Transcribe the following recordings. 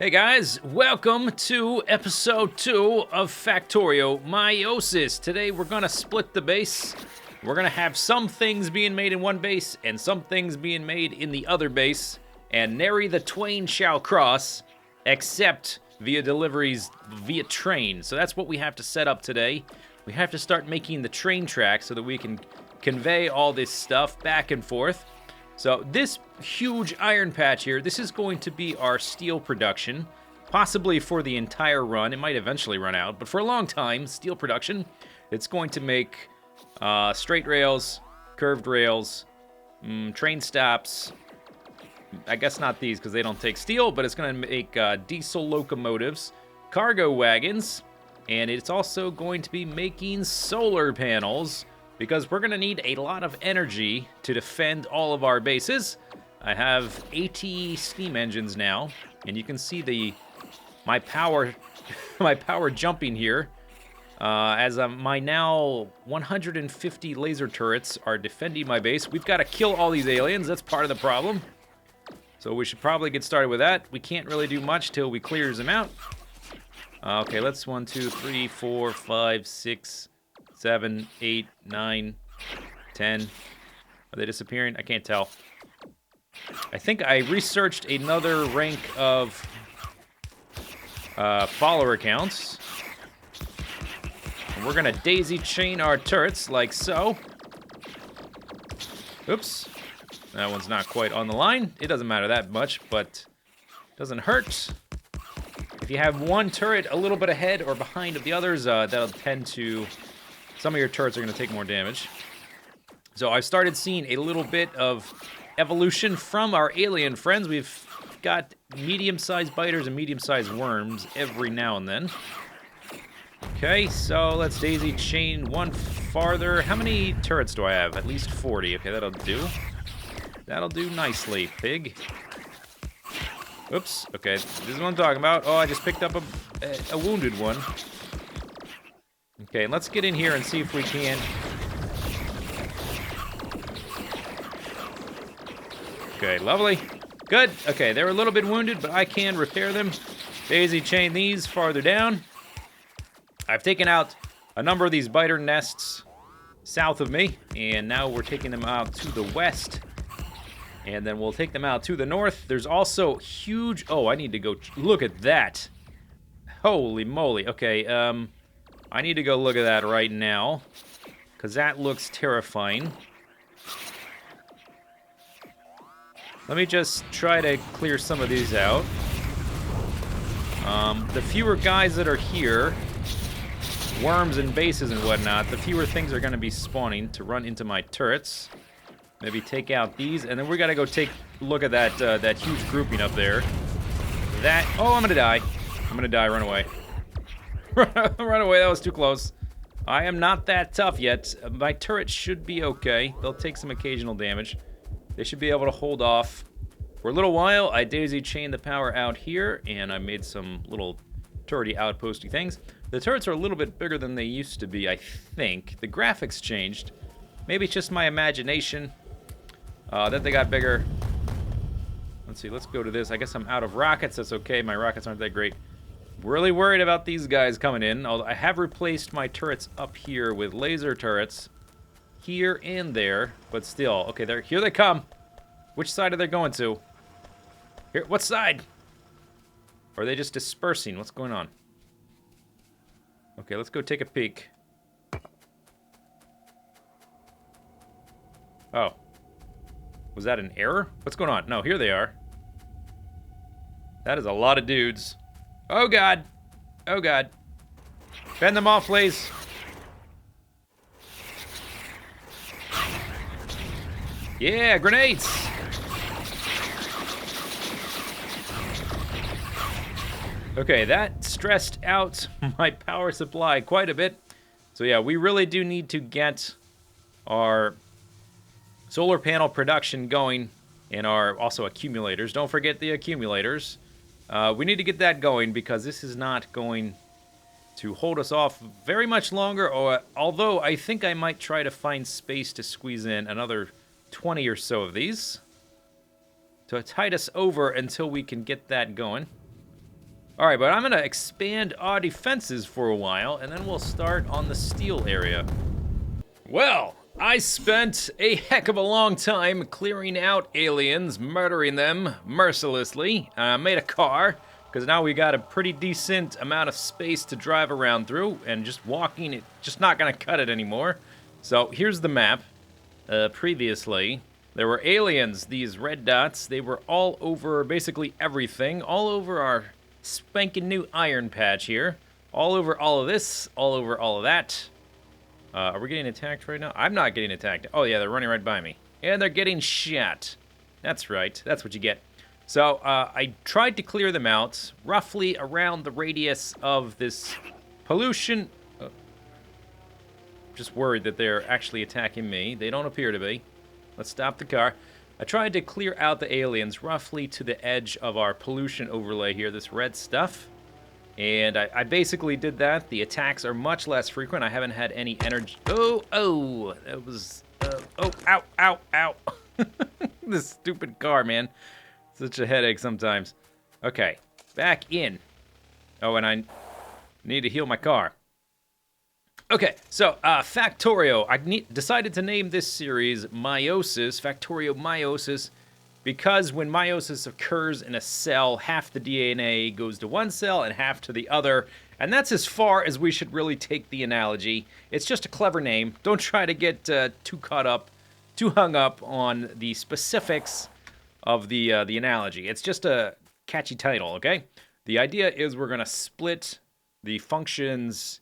Hey guys, welcome to episode 2 of Factorio Meiosis. Today we're gonna split the base. We're gonna have some things being made in one base and some things being made in the other base. And nary the twain shall cross, except via deliveries via train. So that's what we have to set up today. We have to start making the train track so that we can convey all this stuff back and forth. So this huge iron patch here, this is going to be our steel production, possibly for the entire run. It might eventually run out, but for a long time, steel production, it's going to make straight rails, curved rails, train stops. I guess not these because they don't take steel, but it's going to make diesel locomotives, cargo wagons, and it's also going to be making solar panels, because we're going to need a lot of energy to defend all of our bases. I have 80 steam engines now, and you can see my power jumping here, as my now 150 laser turrets are defending my base. We've got to kill all these aliens. That's part of the problem. So we should probably get started with that. We can't really do much till we clears them out. Okay, let's 1, 2, 3, 4, 5, 6... 7, 8, 9, 10. Are they disappearing? I can't tell. I think I researched another rank of follower accounts. And we're gonna daisy chain our turrets like so. Oops. That one's not quite on the line. It doesn't matter that much, but it doesn't hurt. If you have one turret a little bit ahead or behind of the others, that'll tend to... Some of your turrets are going to take more damage. So I've started seeing a little bit of evolution from our alien friends. We've got medium-sized biters and medium-sized worms every now and then. Okay, so let's daisy chain one farther. How many turrets do I have? At least 40. Okay, that'll do. That'll do nicely, pig. Oops. Okay, this is what I'm talking about. Oh, I just picked up a wounded one. Okay, let's get in here and see if we can... Okay, lovely. Good. Okay, they're a little bit wounded, but I can repair them. Daisy chain these farther down. I've taken out a number of these biter nests south of me, and now we're taking them out to the west. And then we'll take them out to the north. There's also huge... Oh, I need to go look at that. Holy moly. Okay, I need to go look at that right now, because that looks terrifying. Let me just try to clear some of these out. The fewer guys that are here, worms and bases and whatnot, the fewer things are going to be spawning to run into my turrets. Maybe take out these, and then we got to go take a look at that, that huge grouping up there. That... Oh, I'm going to die. I'm going to die. Run away. Run away, that was too close. I am not that tough yet. My turrets should be okay. They'll take some occasional damage. They should be able to hold off for a little while. I daisy chained the power out here, and I made some little turrety outposty things. The turrets are a little bit bigger than they used to be, I think. The graphics changed. Maybe it's just my imagination that they got bigger. Let's see, let's go to this. I guess I'm out of rockets. That's okay. My rockets aren't that great. Really worried about these guys coming in. I have replaced my turrets up here with laser turrets here and there, but still. Okay, here they come. Which side are they going to? Here, what side? Or are they just dispersing? What's going on? Okay, let's go take a peek. Oh. Was that an error? What's going on? No, here they are. That is a lot of dudes. Oh, God. Oh, God. Fend them off, please. Yeah, grenades. Okay, that stressed out my power supply quite a bit. So, yeah, we really do need to get our solar panel production going and our also accumulators. Don't forget the accumulators. We need to get that going because this is not going to hold us off very much longer. Although I think I might try to find space to squeeze in another 20 or so of these to tide us over until we can get that going. All right, but I'm gonna expand our defenses for a while, and then we'll start on the steel area. Well, I spent a heck of a long time clearing out aliens, murdering them mercilessly. Made a car, because now we got a pretty decent amount of space to drive around through, and just walking, it's just not gonna cut it anymore. So here's the map. Previously, there were aliens, these red dots. They were all over basically everything, all over our spanking new iron patch here. All over all of this, all over all of that. Are we getting attacked right now? I'm not getting attacked. Oh yeah, they're running right by me. And they're getting shot. That's right, that's what you get. So, I tried to clear them out, roughly around the radius of this pollution. Just worried that they're actually attacking me. They don't appear to be. Let's stop the car. I tried to clear out the aliens roughly to the edge of our pollution overlay here, this red stuff. And I basically did that. The attacks are much less frequent. I haven't had any energy. Oh, that was, oh, ow, ow, ow. This stupid car, man. Such a headache sometimes. Okay, back in. Oh, and I need to heal my car. Okay, so Factorio. I decided to name this series Meiosis, Factorio Meiosis, because when meiosis occurs in a cell, half the DNA goes to one cell and half to the other, and that's as far as we should really take the analogy. It's just a clever name. Don't try to get too hung up on the specifics of the analogy. It's just a catchy title, okay? The idea is we're going to split the functions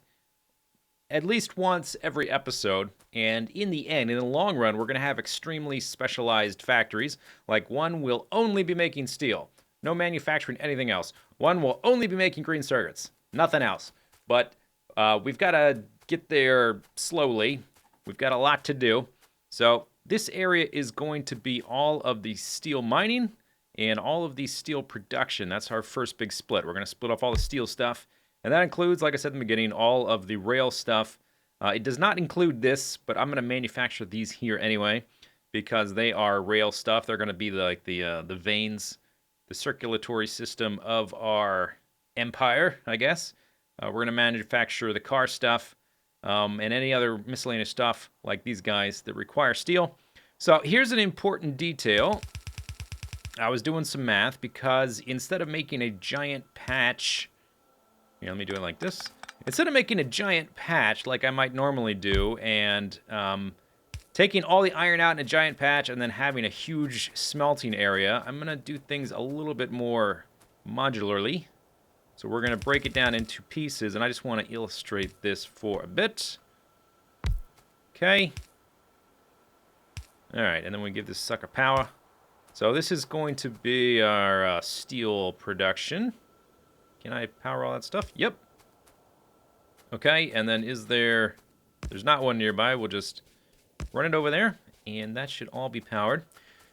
at least once every episode, and in the end, in the long run, we're going to have extremely specialized factories. Like, one will only be making steel, no manufacturing anything else. One will only be making green circuits, nothing else. But we've got to get there slowly. We've got a lot to do. So this area is going to be all of the steel mining and all of the steel production. That's our first big split. We're going to split off all the steel stuff. And that includes, like I said in the beginning, all of the rail stuff. It does not include this, but I'm going to manufacture these here anyway, because they are rail stuff. They're going to be like the veins, the circulatory system of our empire, I guess. We're going to manufacture the car stuff and any other miscellaneous stuff like these guys that require steel. So here's an important detail. I was doing some math because instead of making a giant patch... Here, let me do it like this. Instead of making a giant patch like I might normally do and taking all the iron out in a giant patch and then having a huge smelting area, I'm going to do things a little bit more modularly. So we're going to break it down into pieces, and I just want to illustrate this for a bit. Okay. All right, and then we give this sucker power. So this is going to be our steel production. Can I power all that stuff? Yep. Okay, and then there's not one nearby. We'll just run it over there, and that should all be powered.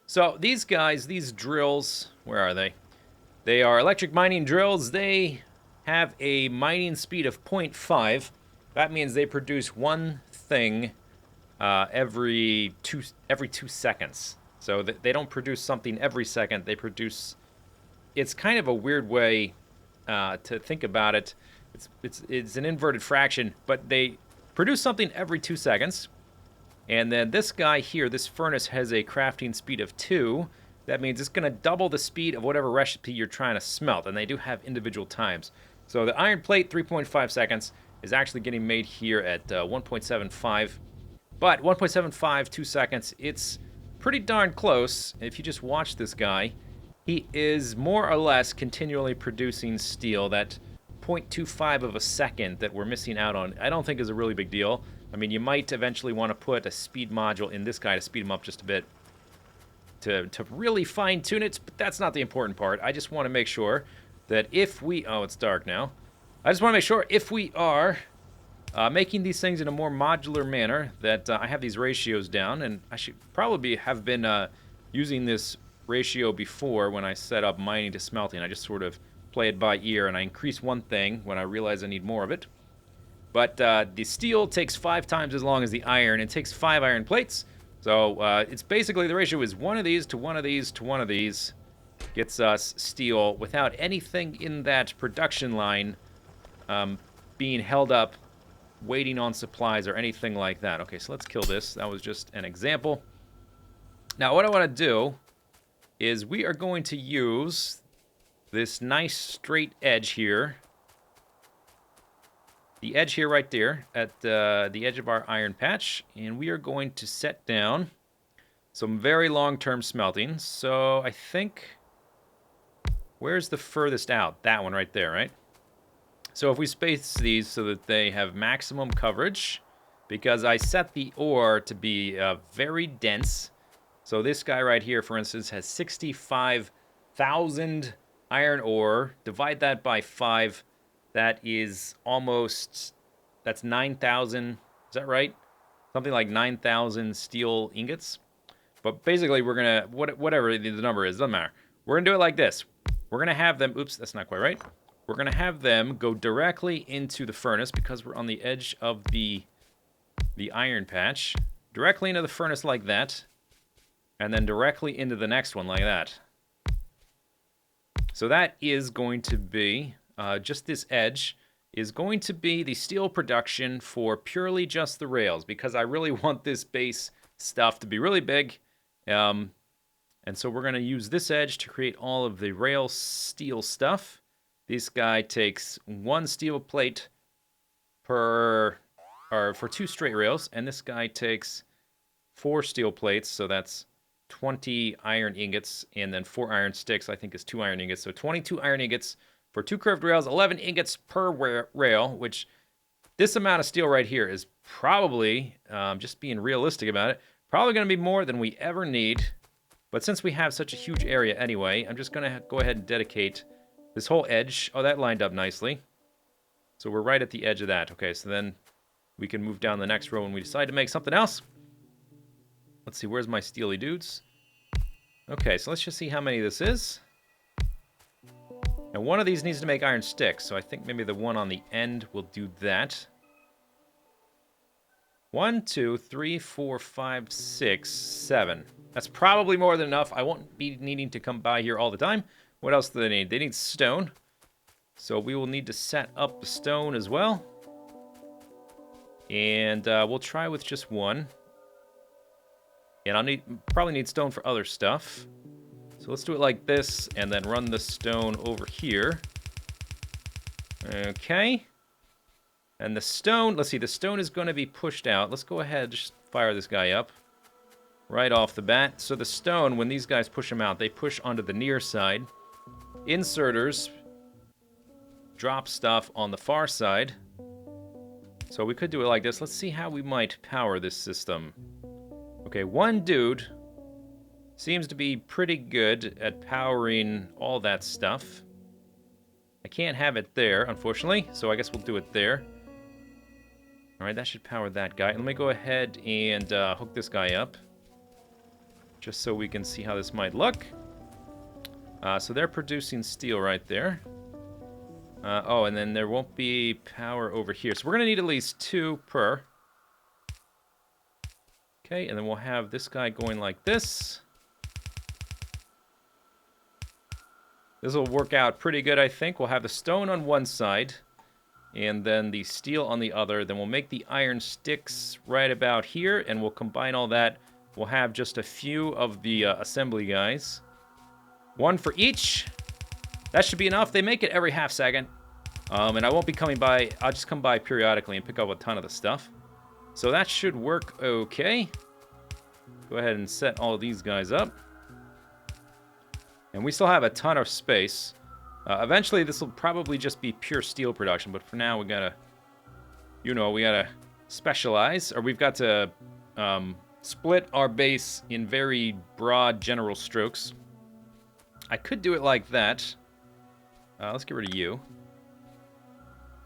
So these guys, these drills, where are they? They are electric mining drills. They have a mining speed of 0.5. That means they produce one thing every 2 seconds. So they don't produce something every second. They produce... It's kind of a weird way to think about it. It's an inverted fraction, but they produce something every 2 seconds. And then this guy here, this furnace, has a crafting speed of 2. That means it's going to double the speed of whatever recipe you're trying to smelt, and they do have individual times. So the iron plate, 3.5 seconds, is actually getting made here at 1.75. But 1.75, 2 seconds, it's pretty darn close. If you just watch this guy, he is more or less continually producing steel. That 0.25 of a second that we're missing out on, I don't think is a really big deal. I mean, you might eventually want to put a speed module in this guy to speed him up just a bit to really fine-tune it, but that's not the important part. I just want to make sure that if we... Oh, it's dark now. I just want to make sure if we are making these things in a more modular manner that I have these ratios down, and I should probably have been using this ratio before when I set up mining to smelting. I just sort of play it by ear, and I increase one thing when I realize I need more of it. But the steel takes 5 times as long as the iron. It takes 5 iron plates. So it's basically the ratio is one of these to one of these to one of these. gets us steel without anything in that production line being held up, waiting on supplies or anything like that. Okay, so let's kill this. That was just an example. Now, what I want to do is we are going to use this nice straight edge here. The edge here right there at the edge of our iron patch. And we are going to set down some very long-term smelting. So I think... Where's the furthest out? That one right there, right? So if we space these so that they have maximum coverage, because I set the ore to be very dense. So this guy right here, for instance, has 65,000 iron ore. Divide that by 5. That is almost... That's 9,000. Is that right? Something like 9,000 steel ingots. But basically, we're going to... Whatever the number is, doesn't matter. We're going to do it like this. We're going to have them... Oops, that's not quite right. We're going to have them go directly into the furnace because we're on the edge of the iron patch. Directly into the furnace like that. And then directly into the next one like that. So that is going to be... just this edge is going to be the steel production for purely just the rails. Because I really want this base stuff to be really big. And so we're going to use this edge to create all of the rail steel stuff. This guy takes 1 steel plate for 2 straight rails. And this guy takes 4 steel plates. So that's 20 iron ingots. And then 4 iron sticks, I think, is 2 iron ingots. So 22 iron ingots for 2 curved rails, 11 ingots per rail, which this amount of steel right here is probably, just being realistic about it, probably going to be more than we ever need. But since we have such a huge area anyway, I'm just going to go ahead and dedicate this whole edge. Oh, that lined up nicely. So we're right at the edge of that. Okay, so then we can move down the next row when we decide to make something else. Let's see, where's my steely dudes? Okay, so let's just see how many this is. Now, one of these needs to make iron sticks, so I think maybe the one on the end will do that. 1, 2, 3, 4, 5, 6, 7. That's probably more than enough. I won't be needing to come by here all the time. What else do they need? They need stone. So we will need to set up the stone as well. And we'll try with just 1. And I'll probably need stone for other stuff. So let's do it like this, and then run the stone over here. Okay. And the stone, let's see, the stone is going to be pushed out. Let's go ahead and just fire this guy up right off the bat. So the stone, when these guys push them out, they push onto the near side. Inserters drop stuff on the far side. So we could do it like this. Let's see how we might power this system. Okay, one dude seems to be pretty good at powering all that stuff. I can't have it there, unfortunately, so I guess we'll do it there. Alright, that should power that guy. Let me go ahead and hook this guy up, just so we can see how this might look. So they're producing steel right there. Oh, and then there won't be power over here. So we're going to need at least 2 per. Okay, and then we'll have this guy going like this. This will work out pretty good, I think. We'll have the stone on one side, and then the steel on the other. Then we'll make the iron sticks right about here, and we'll combine all that. We'll have just a few of the assembly guys. 1 for each. That should be enough. They make it every half second. And I won't be coming by. I'll just come by periodically and pick up a ton of the stuff. So that should work okay. Go ahead and set all these guys up. And we still have a ton of space. Eventually, this will probably just be pure steel production. But for now, we gotta, we gotta specialize. Or we've got to split our base in very broad general strokes. I could do it like that. Let's get rid of you.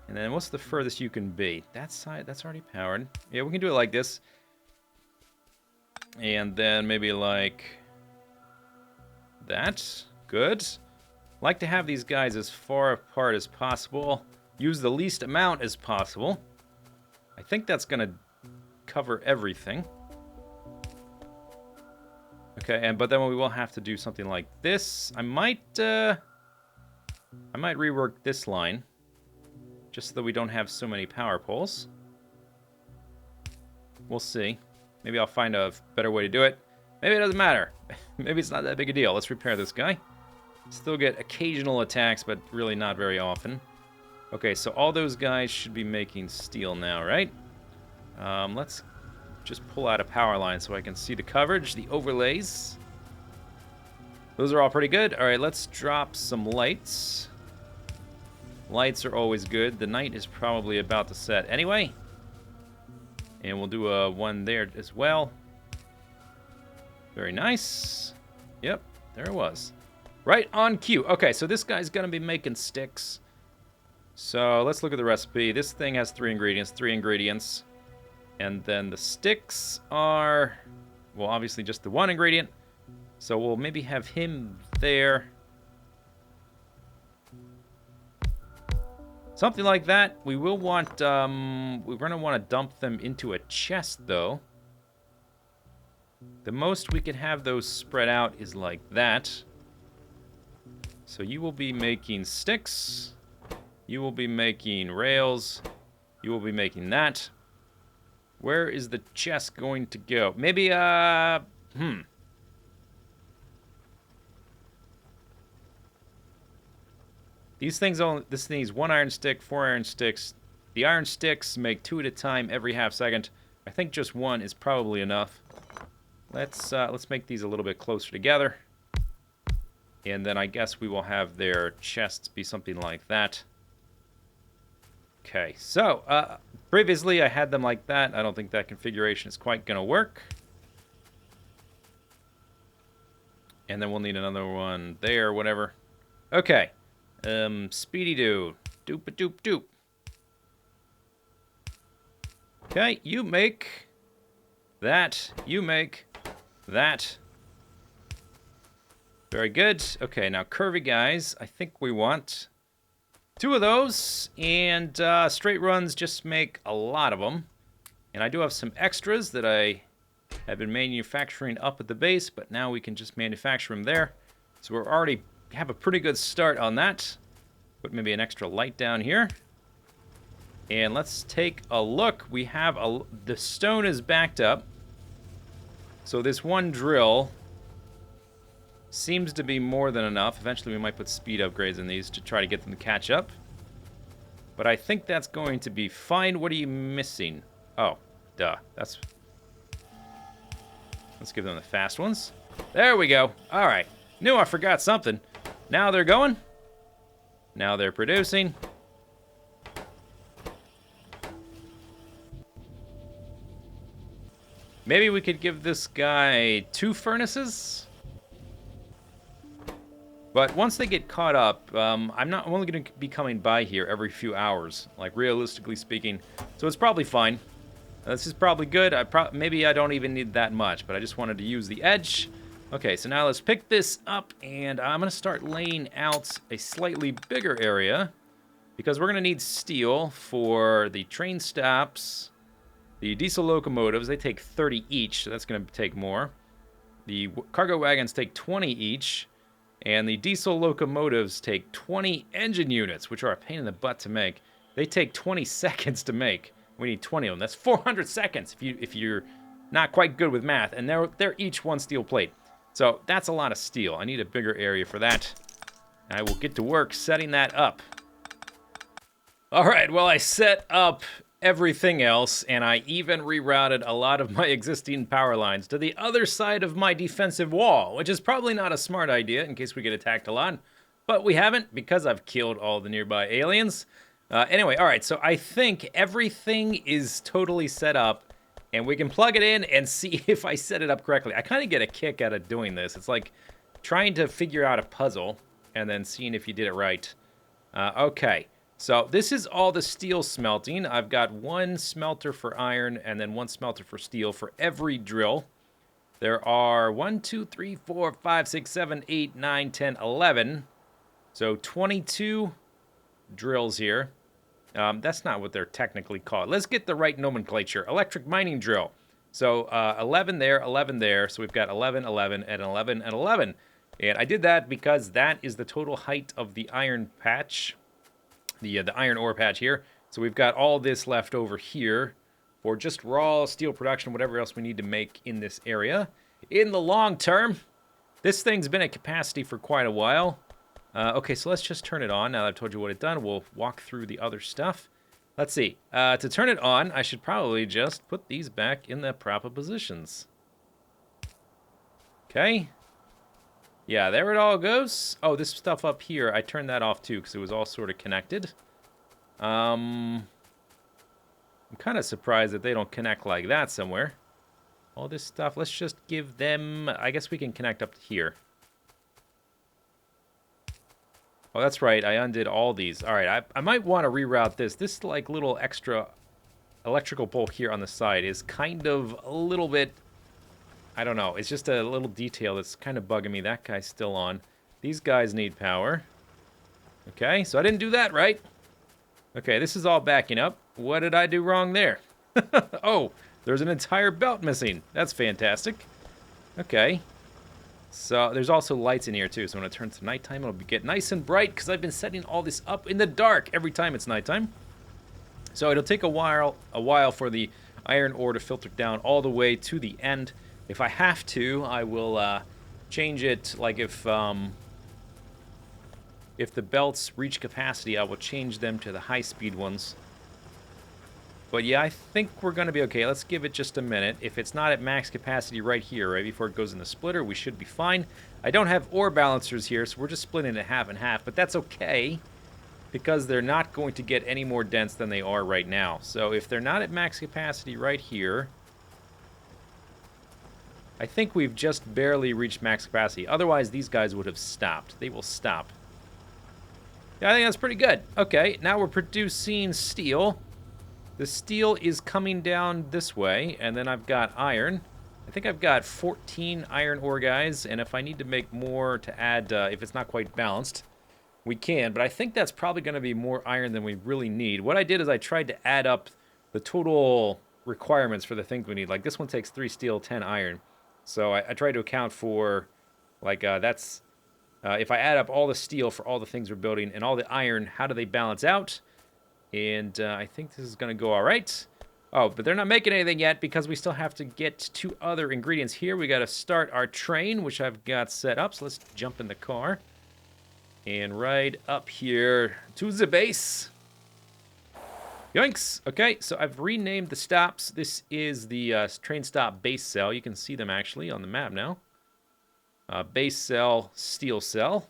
And then what's the furthest you can be? That side, that's already powered. Yeah, we can do it like this. And then maybe like that. Good. Like to have these guys as far apart as possible. Use the least amount as possible. I think that's going to cover everything. Okay, but then we will have to do something like this. I might rework this line, just so that we don't have so many power poles. We'll see. Maybe I'll find a better way to do it. Maybe it doesn't matter. Maybe it's not that big a deal. Let's repair this guy. Still get occasional attacks, but really not very often. Okay, so all those guys should be making steel now, right? Let's just pull out a power line so I can see the coverage, the overlays. Those are all pretty good. All right, let's drop some lights. Lights are always good. The night is probably about to set anyway. And we'll do a one there as well. Very nice. Yep, there it was. Right on cue. Okay, so this guy's going to be making sticks. So let's look at the recipe. This thing has 3 ingredients. And then the sticks are, well, obviously just the 1 ingredient. So we'll maybe have him there. Something like that. We will want, we're going to want to dump them into a chest, though. The most we can have those spread out is like that. So you will be making sticks. You will be making rails. You will be making that. Where is the chest going to go? Maybe, These things only, this needs 1 iron stick, 4 iron sticks. The iron sticks make 2 at a time every half second. I think just 1 is probably enough. Let's make these a little bit closer together. And then I guess we will have their chests be something like that. Okay, so, previously I had them like that. I don't think that configuration is quite going to work. And then we'll need another one there, whatever. Okay. Speedy-doo. Doop-a-doop-doop. Okay, you make that. You make that. Very good. Okay, now curvy guys. I think we want 2 of those. And straight runs just make a lot of them. And I do have some extras that I have been manufacturing up at the base, but now we can just manufacture them there. So we're already have a pretty good start on that. Put maybe an extra light down here. And let's take a look. We have the stone is backed up. So this 1 drill seems to be more than enough. Eventually we might put speed upgrades in these to try to get them to catch up. But I think that's going to be fine. What are you missing? Oh, duh. Let's give them the fast ones. There we go. All right. Knew I forgot something. Now they're going. Now they're producing. Maybe we could give this guy 2 furnaces. But once they get caught up, I'm only going to be coming by here every few hours, like realistically speaking. So it's probably fine. This is probably good. Maybe I don't even need that much, but I just wanted to use the edge. Okay, so now let's pick this up, and I'm going to start laying out a slightly bigger area, because we're going to need steel for the train stops, the diesel locomotives. They take 30 each, so that's going to take more. The cargo wagons take 20 each, and the diesel locomotives take 20 engine units, which are a pain in the butt to make. They take 20 seconds to make. We need 20 of them. That's 400 seconds if you're not quite good with math, and they're each 1 steel plate. So that's a lot of steel. I need a bigger area for that. I will get to work setting that up. All right, well, I set up everything else, and I even rerouted a lot of my existing power lines to the other side of my defensive wall, which is probably not a smart idea in case we get attacked a lot. But we haven't, because I've killed all the nearby aliens. Anyway, all right, so I think everything is totally set up. And we can plug it in and see if I set it up correctly. I kind of get a kick out of doing this. It's like trying to figure out a puzzle and then seeing if you did it right. Okay, so this is all the steel smelting. I've got 1 smelter for iron and then 1 smelter for steel for every drill. There are 1, 2, 3, 4, 5, 6, 7, 8, 9, 10, 11. So 22 drills here. That's not what they're technically called. Let's get the right nomenclature. Electric mining drill. So 11 there, 11 there. So we've got 11, 11, and 11, and 11. And I did that because that is the total height of the iron patch, the iron ore patch here. So we've got all this left over here for just raw steel production, whatever else we need to make in this area. In the long term, this thing's been at capacity for quite a while. Okay, so let's just turn it on. Now that I've told you what it's done, we'll walk through the other stuff. Let's see. To turn it on, I should probably just put these back in their proper positions. Okay. Yeah, there it all goes. Oh, this stuff up here, I turned that off too because it was all sort of connected. I'm kind of surprised that they don't connect like that somewhere. All this stuff, let's just give them... I guess we can connect up to here. Oh, that's right. I undid all these. All right, I might want to reroute this. This, like, little extra electrical pole here on the side is kind of a little bit... I don't know. It's just a little detail that's kind of bugging me. That guy's still on. These guys need power. Okay, so I didn't do that right. Okay, this is all backing up. What did I do wrong there? Oh, there's an entire belt missing. That's fantastic. Okay. So there's also lights in here too. So when it turns to nighttime, it'll get nice and bright because I've been setting all this up in the dark every time it's nighttime. So it'll take a while for the iron ore to filter down all the way to the end. If I have to, I will change it. Like if the belts reach capacity, I will change them to the high-speed ones. But yeah, I think we're going to be okay. Let's give it just a minute. If it's not at max capacity right here, right before it goes in the splitter, we should be fine. I don't have ore balancers here, so we're just splitting it half and half. But that's okay, because they're not going to get any more dense than they are right now. So if they're not at max capacity right here, I think we've just barely reached max capacity. Otherwise, these guys would have stopped. They will stop. Yeah, I think that's pretty good. Okay, now we're producing steel. The steel is coming down this way, and then I've got iron. I think I've got 14 iron ore guys, and if I need to make more to add, if it's not quite balanced, we can. But I think that's probably going to be more iron than we really need. What I did is I tried to add up the total requirements for the things we need. Like this one takes 3 steel, 10 iron. So I tried to account for, like, that's... if I add up all the steel for all the things we're building and all the iron, how do they balance out? And I think this is going to go all right. Oh, but they're not making anything yet because we still have to get 2 other ingredients here. We got to start our train, which I've got set up. So let's jump in the car and ride up here to the base. Yoinks. Okay, so I've renamed the stops. This is the train stop base cell. You can see them actually on the map now. Base cell, steel cell.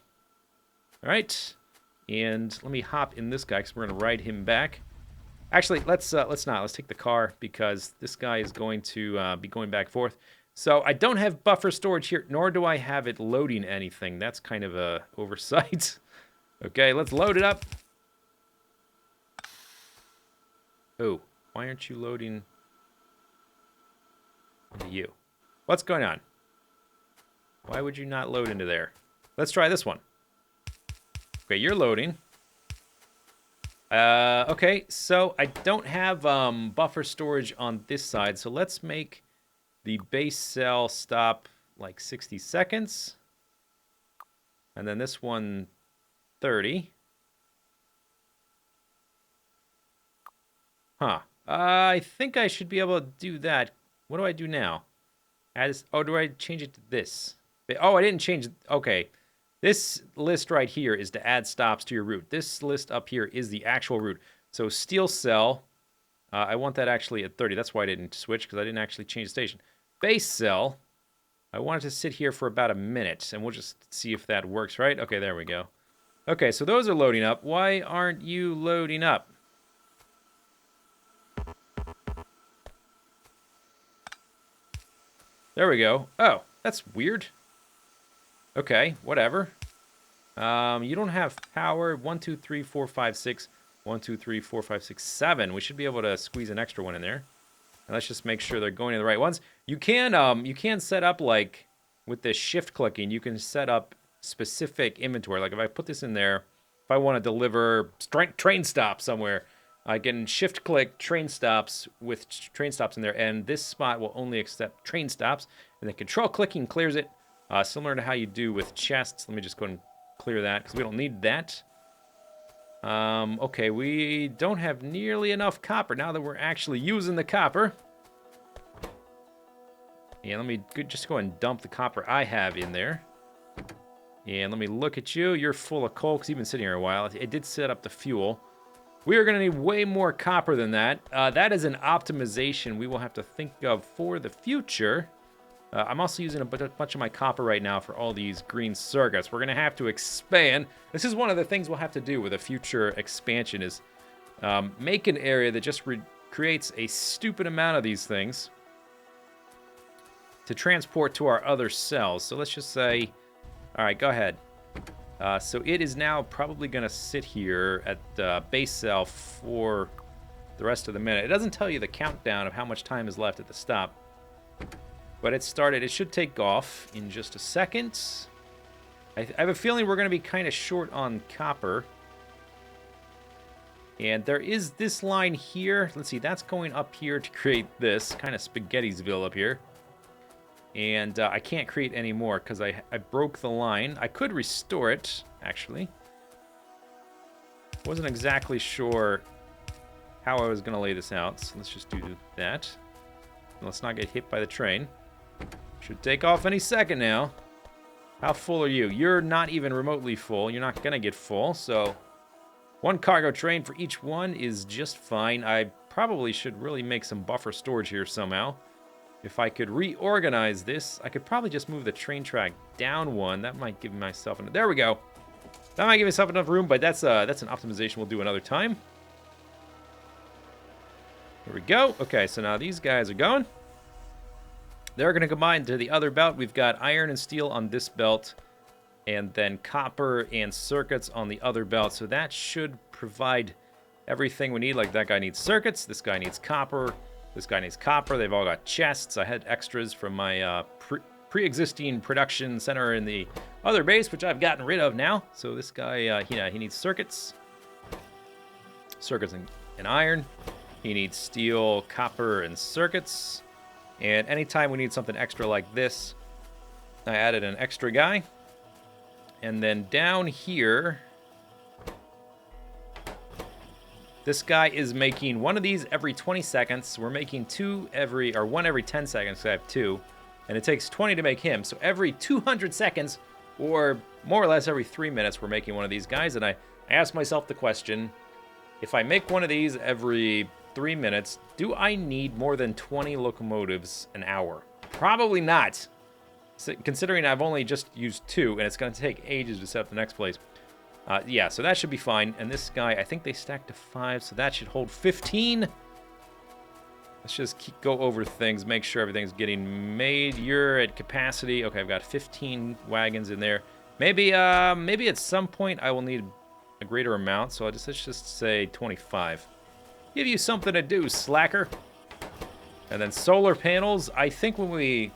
All right. And let me hop in this guy because we're going to ride him back. Actually, let's not. Let's take the car because this guy is going to be going back and forth. So I don't have buffer storage here, nor do I have it loading anything. That's kind of a oversight. Okay, let's load it up. Oh, why aren't you loading into you? What's going on? Why would you not load into there? Let's try this one. Okay, you're loading. Okay, so I don't have buffer storage on this side, so let's make the base cell stop like 60 seconds. And then this one 30. Huh. I think I should be able to do that. What do I do now? Oh, do I change it to this? Oh, I didn't change it. Okay. This list right here is to add stops to your route. This list up here is the actual route. So steel cell, I want that actually at 30. That's why I didn't switch, because I didn't actually change the station. Base cell, I want it to sit here for about a minute, and we'll just see if that works, right? Okay, there we go. Okay, so those are loading up. Why aren't you loading up? There we go. Oh, that's weird. Okay, whatever. You don't have power. 1, 2, 3, 4, 5, 6. 1, 2, 3, 4, 5, 6, 7. We should be able to squeeze an extra one in there. And let's just make sure they're going to the right ones. You can set up, like, with this shift clicking, you can set up specific inventory. Like if I put this in there, if I want to deliver train stop somewhere, I can shift-click train stops with train stops in there, and this spot will only accept train stops. And then control-clicking clears it, similar to how you do with chests. Let me just go and clear that, because we don't need that. Okay, we don't have nearly enough copper now that we're actually using the copper. And let me just go and dump the copper I have in there. And let me look at you. You're full of coal, because you've been sitting here a while. It did set up the fuel. We are going to need way more copper than that. That is an optimization we will have to think of for the future. I'm also using a bunch of my copper right now for all these green circuits. We're going to have to expand. This is one of the things we'll have to do with a future expansion is make an area that just creates a stupid amount of these things to transport to our other cells. So let's just say, all right, go ahead. So it is now probably going to sit here at the base cell for the rest of the minute. It doesn't tell you the countdown of how much time is left at the stop. But it started. It should take off in just a second. I have a feeling we're going to be kind of short on copper. And there is this line here. Let's see, that's going up here to create this kind of Spaghettisville up here. And I can't create any more because I broke the line. I could restore it, actually. Wasn't exactly sure how I was going to lay this out, so let's just do that. Let's not get hit by the train. Should take off any second now. How full are you? You're not even remotely full. You're not going to get full, so one cargo train for each one is just fine. I probably should really make some buffer storage here somehow. If I could reorganize this, I could probably just move the train track down one. That might give myself enough. There we go. That might give myself enough room, but that's an optimization we'll do another time. Here we go. Okay, so now these guys are going. They're going to combine to the other belt. We've got iron and steel on this belt, and then copper and circuits on the other belt. So that should provide everything we need. Like that guy needs circuits. This guy needs copper. This guy needs copper. They've all got chests. I had extras from my pre-existing production center in the other base, which I've gotten rid of now. So this guy, he needs circuits. Circuits and iron. He needs steel, copper, and circuits. And anytime we need something extra like this, I added an extra guy. And then down here, this guy is making one of these every 20 seconds. We're making one every 10 seconds, so I have two. And it takes 20 to make him. So every 200 seconds, or more or less every 3 minutes, we're making one of these guys. And I asked myself the question, if I make one of these every 3 minutes, do I need more than 20 locomotives an hour? Probably not. Considering I've only just used 2, and it's going to take ages to set up the next place. Yeah, so that should be fine. And this guy, I think they stacked to 5, so that should hold 15. Let's just go over things, make sure everything's getting made. You're at capacity. Okay, I've got 15 wagons in there. Maybe at some point I will need a greater amount, so let's just say 25. Give you something to do, slacker. And then solar panels. I think when we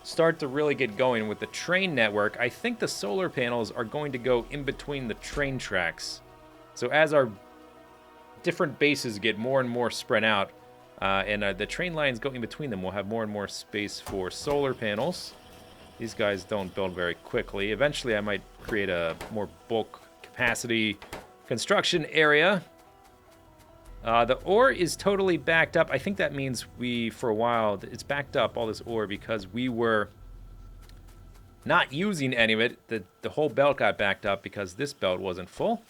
start to really get going with the train network, I think the solar panels are going to go in between the train tracks. So as our different bases get more and more spread out, and the train lines go in between them, we'll have more and more space for solar panels. These guys don't build very quickly. Eventually I might create a more bulk capacity construction area. The ore is totally backed up. I think that means for a while, it's backed up, all this ore, because we were not using any of it. The whole belt got backed up because this belt wasn't full.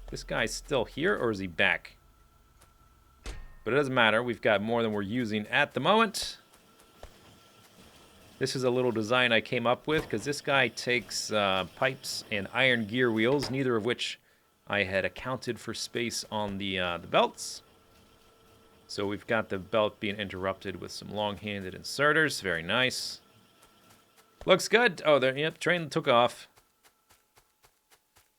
This guy's still here, or is he back? But it doesn't matter. We've got more than we're using at the moment. This is a little design I came up with, because this guy takes pipes and iron gear wheels, neither of which I had accounted for space on the belts. So we've got the belt being interrupted with some long-handed inserters. Very nice. Looks good. Oh, there. Yep, train took off.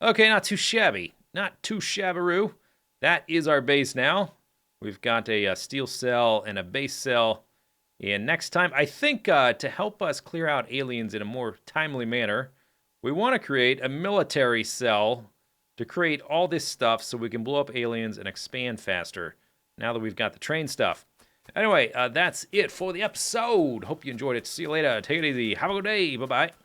Okay, not too shabby. Not too shabbaroo. That is our base now. We've got a steel cell and a base cell. And next time, I think to help us clear out aliens in a more timely manner, we want to create a military cell to create all this stuff so we can blow up aliens and expand faster now that we've got the train stuff. Anyway, that's it for the episode. Hope you enjoyed it. See you later. Take it easy. Have a good day. Bye-bye.